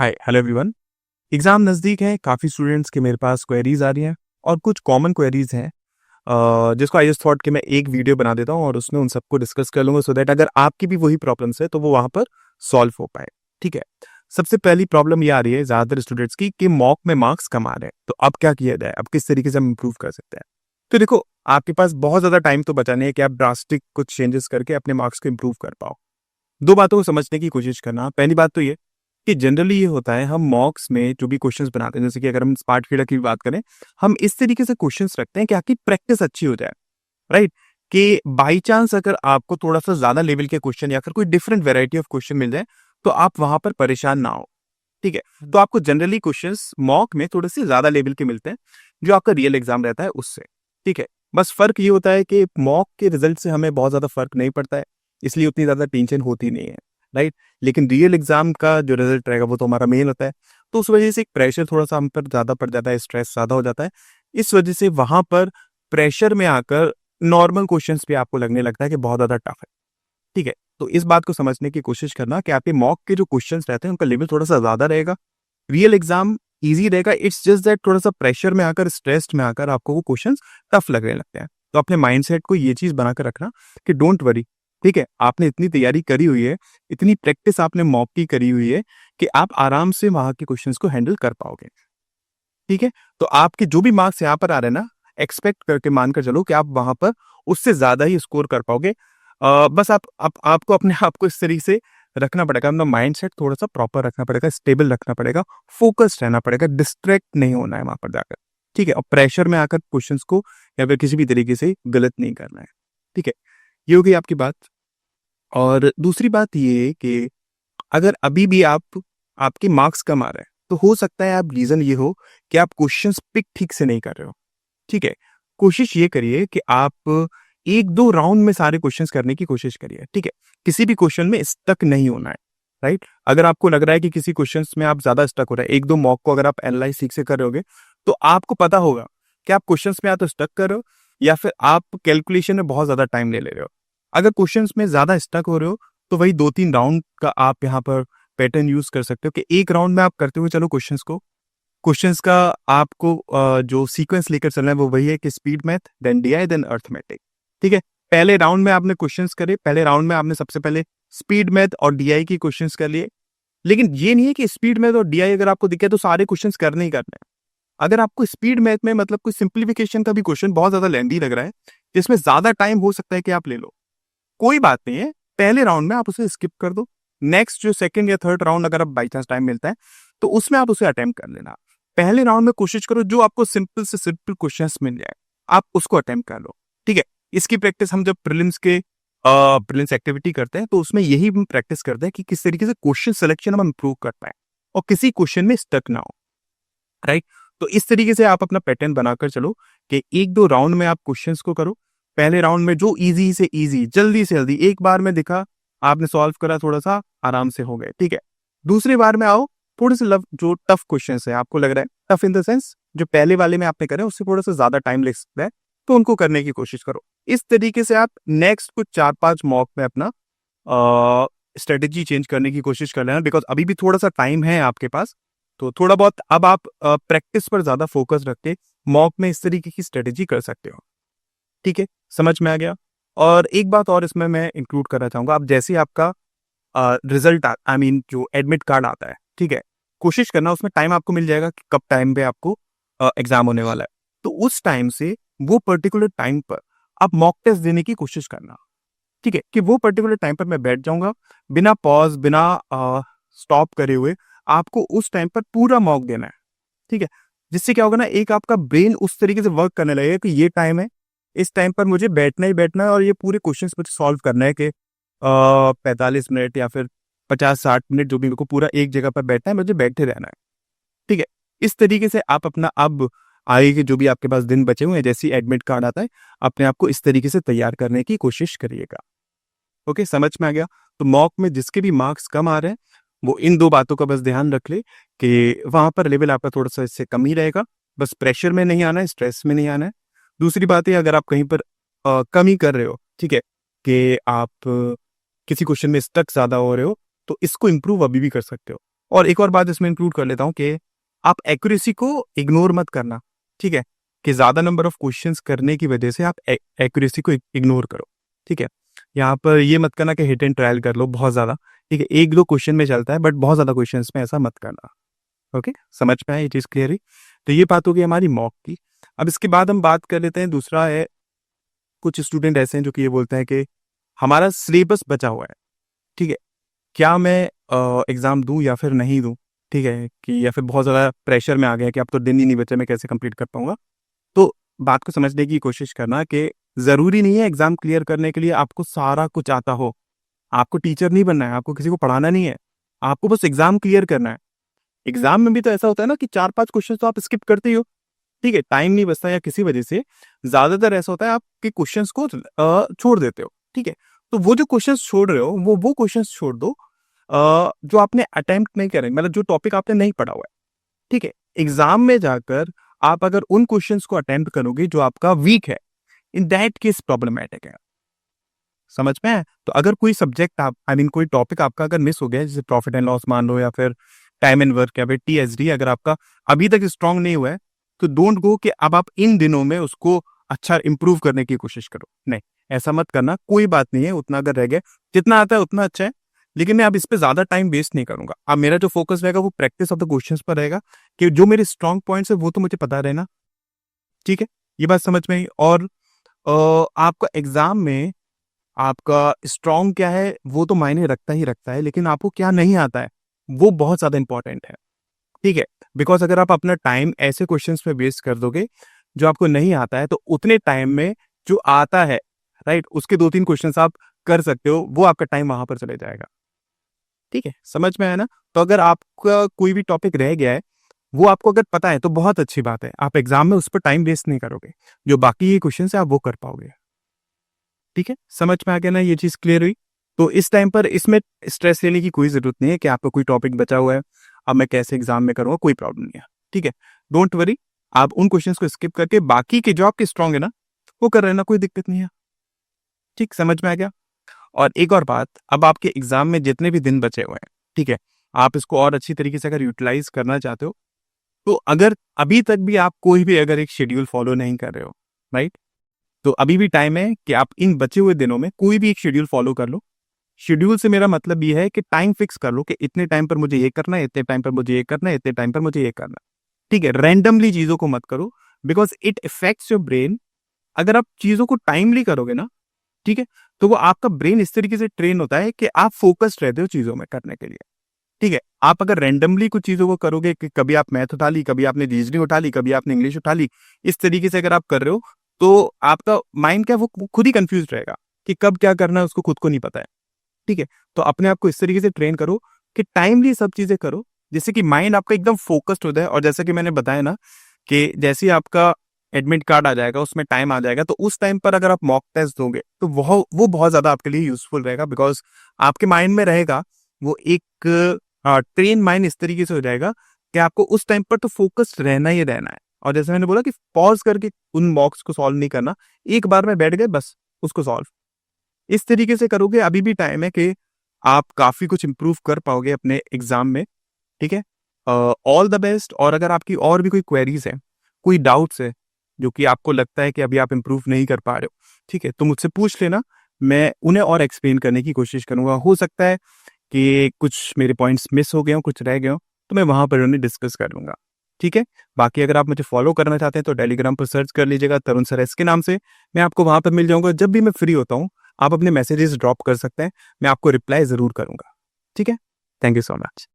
Hi hello everyone. Exam नज़दीक है, काफ़ी स्टूडेंट्स के मेरे पास क्वेरीज आ रही हैं और कुछ कॉमन क्वेरीज हैं जिसको आई जस्ट थॉट कि मैं एक वीडियो बना देता हूँ और उसमें उन सबको डिस्कस कर लूँगा सो दैट अगर आपकी भी वही प्रॉब्लम्स है तो वो वहाँ पर सॉल्व हो पाए। ठीक है। सबसे पहली प्रॉब्लम ये आ रही है ज़्यादातर स्टूडेंट्स की कि मॉक में मार्क्स कम आ रहे हैं, तो अब क्या किया जाए, अब किस तरीके से हम इम्प्रूव कर सकते हैं। तो देखो, आपके पास बहुत ज़्यादा टाइम तो बचा नहीं है कि आप ड्रास्टिक कुछ चेंजेस करके अपने मार्क्स को इम्प्रूव कर पाओ। दो बातों को समझने की कोशिश करना। पहली बात तो ये कि जनरली ये होता है, हम मॉक्स में जो भी क्वेश्चंस बनाते हैं, जैसे कि अगर हम स्मार्ट फीडर की भी बात करें, हम इस तरीके से क्वेश्चंस रखते हैं कि आपकी प्रैक्टिस अच्छी हो जाए, राइट? कि बाई चांस अगर आपको थोड़ा-सा ज़्यादा लेवल के क्वेश्चन या फिर कोई डिफरेंट वैरायटी ऑफ क्वेश्चन मिल जाए, तो आप वहाँ पर परेशान ना हो, ठीक है? तो आपको जनरली क्वेश्चंस मॉक में थोड़े-से ज़्यादा लेवल के मिलते हैं, जो आपका रियल एग्ज़ाम रहता है उससे, ठीक है? बस फ़र्क ये होता है कि मॉक के रिज़ल्ट से हमें बहुत ज़्यादा फ़र्क नहीं पड़ता है, इसलिए उतनी ज़्यादा टेंशन होती नहीं है, राइट? लेकिन रियल एग्ज़ाम का जो रिज़ल्ट रहेगा वो तो हमारा मेन होता है, तो उस वजह से एक प्रेशर थोड़ा-सा हम पर ज़्यादा पड़ जाता है, स्ट्रेस ज़्यादा हो जाता है। इस वजह से वहाँ पर प्रेशर में आकर नॉर्मल क्वेश्चंस भी आपको लगने लगता है कि बहुत ज़्यादा टफ है, ठीक है? तो इस बात को समझने की कोशिश करना कि आपके मॉक के जो क्वेश्चंस रहते हैं उनका लेवल थोड़ा-सा ज़्यादा रहेगा, रियल एग्ज़ाम ईज़ी रहेगा। इट्स जस्ट दैट थोड़ा-सा प्रेशर में आकर, स्ट्रेस्ड में आकर आपको वो क्वेश्चंस टफ लगने लगते हैं। तो अपने माइंडसेट को ये चीज़ बनाकर रखना कि डोंट वरी, ठीक है? आपने इतनी तैयारी करी हुई है, इतनी प्रैक्टिस आपने मॉक की करी हुई है कि आप आराम से वहाँ के क्वेश्चंस को हैंडल कर पाओगे, ठीक है? तो आपके जो भी मार्क्स यहाँ पर आ रहे हैं ना, एक्सपेक्ट करके मानकर चलो कि आप वहाँ पर उससे ज़्यादा ही स्कोर कर पाओगे। बस आपको अपने आप को इस तरीके से रखना पड़ेगा, अपना माइंडसेट थोड़ा-सा प्रॉपर रखना पड़ेगा, स्टेबल रखना पड़ेगा, फ़ोकस्ड रहना पड़ेगा, डिस्ट्रैक्ट नहीं होना है वहाँ पर जाकर, ठीक है? और प्रेशर में आकर क्वेश्चंस को या फिर किसी भी तरीके से गलत नहीं करना है, ठीक है? ये हो गई आपकी बात। और दूसरी बात ये कि अगर अभी भी आपके मार्क्स कम आ रहे हैं, तो हो सकता है आप रीज़न ये हो कि आप क्वेश्चंस पिक ठीक से नहीं कर रहे हो, ठीक है? कोशिश ये करिए कि आप 1-2 राउंड में सारे क्वेश्चंस करने की कोशिश करिए, ठीक है? किसी भी क्वेश्चन में स्टक नहीं होना है, राइट? अगर आपको लग रहा है कि किसी क्वेश्चंस में आप ज़्यादा स्टक हो रहे हैं, 1-2 मॉक को अगर आप एनालाइज़ ठीक से कर रहे होगे, तो आपको पता होगा कि आप क्वेश्चंस में या तो स्टक कर रहे हो या फिर आप कैलकुलेशन में बहुत ज़्यादा टाइम ले रहे हो। अगर क्वेश्चंस में ज़्यादा स्टक हो रहे हो, तो वही 2-3 राउंड का आप यहाँ पर पैटर्न यूज़ कर सकते हो कि एक राउंड में आप करते हुए चलो क्वेश्चंस का आपको जो सीक्वेंस लेकर चलना है वो वही है कि speed math, then DI, then arithmetic, ठीक है? पहले राउंड में आपने क्वेश्चंस करे, पहले राउंड में आपने सबसे पहले स्पीड मैथ और डीआई की क्वेश्चंस कर लिए। लेकिन ये नहीं है कि स्पीड मैथ और डीआई अगर आपको दिखे तो सारे क्वेश्चंस करने ही करने हैं। अगर आपको स्पीड मैथ में मतलब कोई सिंप्लीफिकेशन का भी क्वेश्चन बहुत ज़्यादा लेंथी लग रहा है, जिसमें ज़्यादा टाइम हो सकता है कि आप ले लो, कोई बात नहीं है, पहले राउंड में आप उसे स्किप कर दो। नेक्स्ट जो सेकंड या थर्ड राउंड अगर आप बाय चांस टाइम मिलता है, तो उसमें आप उसे अटेम्प्ट कर लेना। पहले राउंड में कोशिश करो जो आपको सिंपल से सिंपल क्वेश्चंस मिल जाए, आप उसको अटेम्प्ट कर लो, ठीक है? इसकी प्रैक्टिस हम जब प्रीलिम्स एक्टिविटी करते हैं, तो उसमें यही हम प्रैक्टिस करते हैं कि किस तरीके से क्वेश्चन सिलेक्शन हम इम्प्रूव कर पाएँ और किसी क्वेश्चन में स्टक ना हो, राइट? तो इस तरीके से आप अपना पैटर्न बनाकर चलो कि 1-2 राउंड में आप क्वेश्चंस को करो। पहले राउंड में जो ईज़ी से ईज़ी, जल्दी से जल्दी एक बार में दिखा, आपने सॉल्व करा, थोड़ा-सा आराम से हो गए, ठीक है? दूसरी बार में आओ, थोड़े-से लव जो टफ क्वेश्चंस हैं, आपको लग रहा है टफ इन द सेंस जो पहले वाले में आपने करे उससे थोड़ा-सा ज़्यादा टाइम लग सकता है, तो उनको करने की कोशिश करो। इस तरीके से आप नेक्स्ट कुछ 4-5 मॉक में अपना स्ट्रेटजी चेंज करने की कोशिश कर लेना, बिकॉज़ अभी भी थोड़ा-सा टाइम है आपके पास। तो थोड़ा बहुत अब आप प्रैक्टिस पर ज़्यादा फ़ोकस रख के मॉक में इस तरीके की स्ट्रेटजी कर सकते हो। ठीक है? समझ में आ गया? और एक बात और इसमें मैं इंक्लूड करना चाहूँगा, आप जैसे ही आपका रिज़ल्ट आई मीन जो एडमिट कार्ड आता है, ठीक है? कोशिश करना उसमें टाइम आपको मिल जाएगा कि कब टाइम पे आपको एग्ज़ाम होने वाला है। तो उस टाइम से वो पर्टिकुलर टाइम पर आप मॉक टेस्ट देने की कोशिश करना, ठीक है? कि वो पर्टिकुलर टाइम पर मैं बैठ जाऊँगा, बिना पॉज़, बिना स्टॉप करे हुए आपको उस टाइम पर पूरा मॉक देना है, ठीक है? जिससे क्या होगा ना, एक आपका ब्रेन उस तरीके से वर्क करने लगेगा कि ये टाइम है, इस टाइम पर मुझे बैठना ही बैठना है और ये पूरे क्वेश्चंस मुझे सॉल्व करना है कि 45 मिनट या फिर 50-60 मिनट जो भी मेरे को पूरा एक जगह पर बैठना है, मुझे बैठे रहना है, ठीक है? इस तरीके से आप अपना अब आगे के जो भी आपके पास दिन बचे हुए हैं, जैसे ही एडमिट कार्ड आता है, अपने आप को इस तरीके से तैयार करने की कोशिश करिएगा। ओके, समझ में आ गया? तो मॉक में जिसके भी मार्क्स कम आ रहे हैं, वो इन 2 बातों का बस ध्यान रख ले कि वहाँ पर लेवल आपका थोड़ा-सा इससे कम ही रहेगा। बस प्रेशर में नहीं आना है, स्ट्रेस में नहीं आना है। दूसरी बात ये, अगर आप कहीं पर कमी कर रहे हो, ठीक है? कि आप किसी क्वेश्चन में स्टक ज़्यादा हो रहे हो, तो इसको इम्प्रूव अभी भी कर सकते हो। और एक और बात इसमें इंक्लूड कर लेता हूँ कि आप एक्यूरेसी को इग्नोर मत करना, ठीक है? कि ज़्यादा नंबर ऑफ क्वेश्चंस करने की वजह से आप एक्यूरेसी को इग्नोर करो, ठीक है? यहाँ पर ये मत करना कि हिट एंड ट्रायल कर लो बहुत ज़्यादा, ठीक है? 1-2 क्वेश्चन में चलता है बट बहुत ज़्यादा क्वेश्चंस में ऐसा मत करना, ओके? समझ में आया ये चीज़ क्लियर हुई? तो ये बात हो गई हमारी मॉक की। अब इसके बाद हम बात कर लेते हैं, दूसरा है, कुछ स्टूडेंट ऐसे हैं जो कि ये बोलते हैं कि हमारा सिलेबस बचा हुआ है, ठीक है? क्या मैं एग्ज़ाम दूँ या फिर नहीं दूँ, ठीक है? कि या फिर बहुत ज़्यादा प्रेशर में आ गया कि अब तो दिन ही नहीं बचे, मैं कैसे कंप्लीट कर पाऊँगा? तो बात को समझने की कोशिश करना कि ज़रूरी नहीं है एग्ज़ाम क्लियर करने के लिए आपको सारा कुछ आता हो। आपको टीचर नहीं बनना है, आपको किसी को पढ़ाना नहीं है, आपको बस एग्ज़ाम क्लियर करना है। एग्ज़ाम में भी तो ऐसा होता है ना कि 4-5 क्वेश्चन तो आप स्किप करते ही हो, ठीक है? टाइम नहीं बचता या किसी वजह से ज़्यादातर ऐसा होता है आपके क्वेश्चंस को छोड़ देते हो, ठीक है? तो वो जो क्वेश्चंस छोड़ रहे हो, वो क्वेश्चंस छोड़ दो जो आपने अटेम्प्ट नहीं करे, मतलब जो टॉपिक आपने नहीं पढ़ा हुआ है, ठीक है? एग्ज़ाम में जाकर आप अगर उन क्वेश्चंस को अटेम्प्ट करोगे जो आपका वीक है, इन दैट केस प्रॉब्लमैटिक है। समझ में आया? तो अगर कोई सब्जेक्ट आप आई मीन कोई टॉपिक आपका अगर मिस हो गया है, जैसे प्रॉफिट एंड लॉस मान लो या फिर टाइम एंड वर्क या फिर टीएसडी, अगर आपका अभी तक स्ट्रांग नहीं हुआ है, तो डोंट गो कि अब आप इन दिनों में उसको अच्छा इंप्रूव करने की कोशिश करो। नहीं, ऐसा मत करना, कोई बात नहीं है, उतना अगर रह गया, जितना आता है उतना अच्छा है, लेकिन मैं अब इस पे ज़्यादा टाइम वेस्ट नहीं करूँगा। अब मेरा जो फोकस रहेगा वो प्रैक्टिस ऑफ द क्वेश्चंस पर रहेगा कि जो मेरे स्ट्रांग पॉइंट्स है वो तो मुझे पता रहना, ठीक है? ये बात समझ में आई। और आपका एग्ज़ाम में आपका स्ट्रॉन्ग क्या है, वो तो मायने रखता ही रखता है, लेकिन आपको क्या नहीं आता है, वो बहुत ज़्यादा इंपॉर्टेंट है, ठीक है? बिकॉज़ अगर आप अपना टाइम ऐसे क्वेश्चंस पे वेस्ट कर दोगे, जो आपको नहीं आता है, तो उतने टाइम में जो आता है, राइट? उसके 2-3 क्वेश्चंस आप कर सकते हो, वो आपका टाइम वहाँ पर चले जाएगा, ठीक है? समझ में आया ना? तो अगर आपका कोई भी टॉपिक रह गया है, वो आपको अगर पता है, तो बहुत अच्छी बात है। आप एग्ज़ाम में उस पर टाइम वेस्ट नहीं करोगे। जो बाकी ये क्वेश्चंस है, आप वो कर पाओगे। ठीक है? समझ में आ गया ना, ये चीज़ क्लियर हुई? तो इस टाइम पर इसमें स्ट्रेस लेने की कोई ज़रूरत नहीं है कि आपका कोई टॉपिक बचा हुआ है, अब मैं कैसे एग्ज़ाम में करूँगा, कोई प्रॉब्लम नहीं है। ठीक है? डोंट वरी, आप उन क्वेश्चंस को स्किप करके बाकी के जो आपके स्ट्रॉन्ग है ना, वो कर लेना, कोई दिक्कत नहीं है। ठीक, समझ में आ गया? और एक और बात, अब आपके एग्ज़ाम में जितने भी दिन बचे हुए हैं, ठीक है? आप इसको और अच्छी तरीके से अगर यूटिलाइज़ करना चाहते हो, तो अगर अभी तक भी आप कोई भी अगर एक शेड्यूल फॉलो नहीं कर रहे हो, राइट? तो अभी भी टाइम है कि आप इन बचे हुए दिनों में कोई भी एक शेड्यूल फॉलो कर लो। शेड्यूल से मेरा मतलब ये है कि टाइम फिक्स कर लो कि इतने टाइम पर मुझे ये करना है, इतने टाइम पर मुझे ये करना है, इतने टाइम पर मुझे ये करना है। ठीक है? रैंडमली चीज़ों को मत करो, because it affects your brain. अगर आप चीज़ों को टाइमली करोगे ना, ठीक है? तो वो आपका ब्रेन इस तरीके से ट्रेन होता है कि आप फ़ोकस्ड रहते हो चीज़ों में करने के लिए। ठीक है? आप अगर रैंडमली कुछ चीज़ों को करोगे कि कभी आप मैथ उठा ली, कभी आपने रीज़निंग उठा ली, कभी आपने इंग्लिश उठा ली, इस तरीके से अगर आप कर रहे हो, तो आपका माइंड क्या है, वो खुद ही कन्फ्यूज़्ड रहेगा कि कब क्या करना है, उसको खुद को नहीं पता है। ठीक है? तो अपने आप को इस तरीके से ट्रेन करो कि टाइमली सब चीज़ें करो, जिससे कि माइंड आपका एकदम फ़ोकस्ड हो जाए। और जैसा कि मैंने बताया ना कि जैसे ही आपका एडमिट कार्ड आ जाएगा, उसमें टाइम आ जाएगा, तो उस टाइम पर अगर आप मॉक टेस्ट दोगे, तो वो बहुत ज़्यादा आपके लिए यूज़फुल रहेगा, बिकॉज़ आपके माइंड में रहेगा, वो एक ट्रेन माइंड इस तरीके से हो जाएगा कि आपको उस टाइम पर तो फ़ोकस्ड रहना ही रहना है। और जैसे मैंने बोला कि पॉज़ करके उन मॉक्स को सॉल्व नहीं करना, एक बार में बैठ गए बस उसको सॉल्व। इस तरीके से करोगे, अभी भी टाइम है कि आप काफ़ी कुछ इम्प्रूव कर पाओगे अपने एग्ज़ाम में, ठीक है? All the best. और अगर आपकी और भी कोई क्वेरीज़ है, कोई डाउट्स है, जो कि आपको लगता है कि अभी आप इम्प्रूव नहीं कर पा रहे हो, ठीक है? तो मुझसे पूछ लेना, मैं उन्हें और एक्सप्लेन करने की कोशिश करूँगा। हो सकता है कि कुछ मेरे पॉइंट्स मिस हो गए हों, कुछ रह गए हों, तो मैं वहाँ पर उन्हें डिस्कस कर लूँगा, ठीक है? बाकी अगर आप मुझे फ़ॉलो करना चाहते हैं, तो टेलीग्राम पर सर्च कर लीजिएगा तरुण सर एस के नाम से। मैं आपको वहाँ पर मिल जाऊँगा। जब भी मैं फ्री होता हूँ, आप अपने मैसेजेस ड्रॉप कर सकते हैं, मैं आपको रिप्लाई ज़रूर करूँगा, ठीक है? Thank you so much.